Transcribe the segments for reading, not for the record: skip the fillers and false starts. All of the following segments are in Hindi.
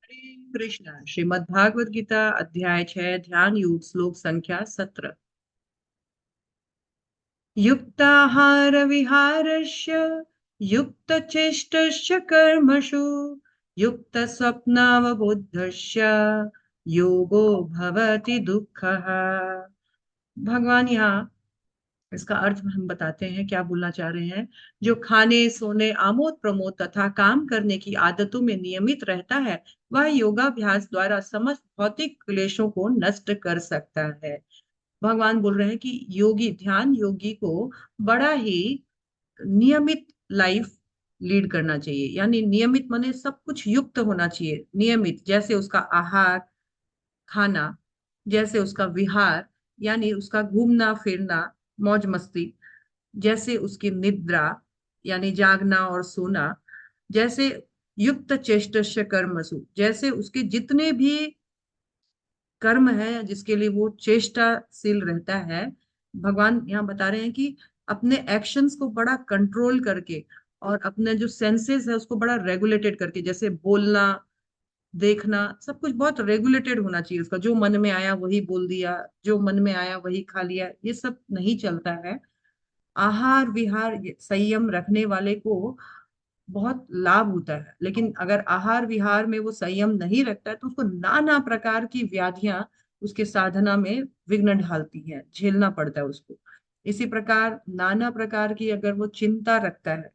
हरे कृष्णा। श्रीमद् भागवत गीता अध्याय 6 ध्यान योग श्लोक संख्या 17। युक्ताहार विहारस्य युक्त चेष्टस्य कर्मसु युक्त स्वप्नावबोधस्य योगो भवति दुःखः। भगवान यहाँ इसका अर्थ हम बताते हैं, क्या बोलना चाह रहे हैं। जो खाने सोने आमोद प्रमोद तथा काम करने की आदतों में नियमित रहता है, वह योगाभ्यास द्वारा समस्त भौतिक क्लेशों को नष्ट कर सकता है। भगवान बोल रहे हैं कि योगी ध्यान योगी को बड़ा ही नियमित लाइफ लीड करना चाहिए। यानी नियमित माने सब कुछ युक्त होना चाहिए, नियमित। जैसे उसका आहार खाना, जैसे उसका विहार यानी उसका घूमना फिरना मौज मस्ती, जैसे उसकी निद्रा यानी जागना और सोना, जैसे युक्त चेष्टस्य कर्मसु, जैसे उसके जितने भी कर्म है जिसके लिए वो चेष्टाशील रहता है। भगवान यहाँ बता रहे हैं कि अपने एक्शंस को बड़ा कंट्रोल करके और अपने जो सेंसेस है उसको बड़ा रेगुलेटेड करके, जैसे बोलना देखना सब कुछ बहुत रेगुलेटेड होना चाहिए। उसका जो मन में आया वही बोल दिया, जो मन में आया वही खा लिया, ये सब नहीं चलता है। आहार विहार संयम रखने वाले को बहुत लाभ होता है, लेकिन अगर आहार विहार में वो संयम नहीं रखता है तो उसको नाना प्रकार की व्याधियां उसके साधना में विघ्न ढालती हैं, झेलना पड़ता है उसको। इसी प्रकार नाना प्रकार की अगर वो चिंता रखता है,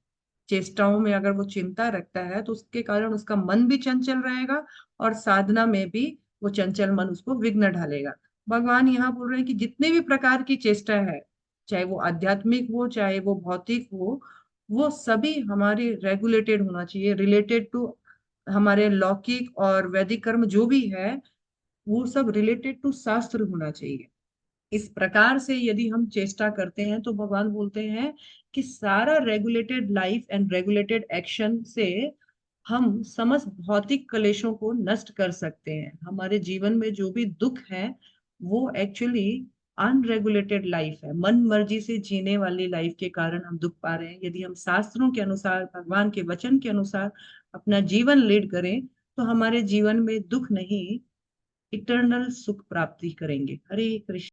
चेष्टाओं में अगर वो चिंता रखता है, तो उसके कारण उसका मन भी चंचल रहेगा और साधना में भी वो चंचल मन उसको विघ्न ढालेगा। भगवान यहाँ बोल रहे हैं कि जितने भी प्रकार की चेष्टा है, चाहे वो आध्यात्मिक हो चाहे वो भौतिक हो, वो सभी हमारे रेगुलेटेड होना चाहिए, रिलेटेड टू हमारे लौकिक और वैदिक कर्म जो भी है, वो सब रिलेटेड टू शास्त्र होना चाहिए। इस प्रकार से यदि हम चेष्टा करते हैं तो भगवान बोलते हैं कि सारा regulated life and regulated action से हम समस्त भौतिक कलेशों को नष्ट कर सकते हैं। हमारे जीवन में जो भी दुख है वो एक्चुअली अनरेगुलेटेड लाइफ है, मन मर्जी से जीने वाली लाइफ के कारण हम दुख पा रहे हैं। यदि हम शास्त्रों के अनुसार भगवान के वचन के अनुसार अपना जीवन लीड करें तो हमारे जीवन में दुख नहीं, इटर्नल सुख प्राप्ति करेंगे। हरे कृष्ण।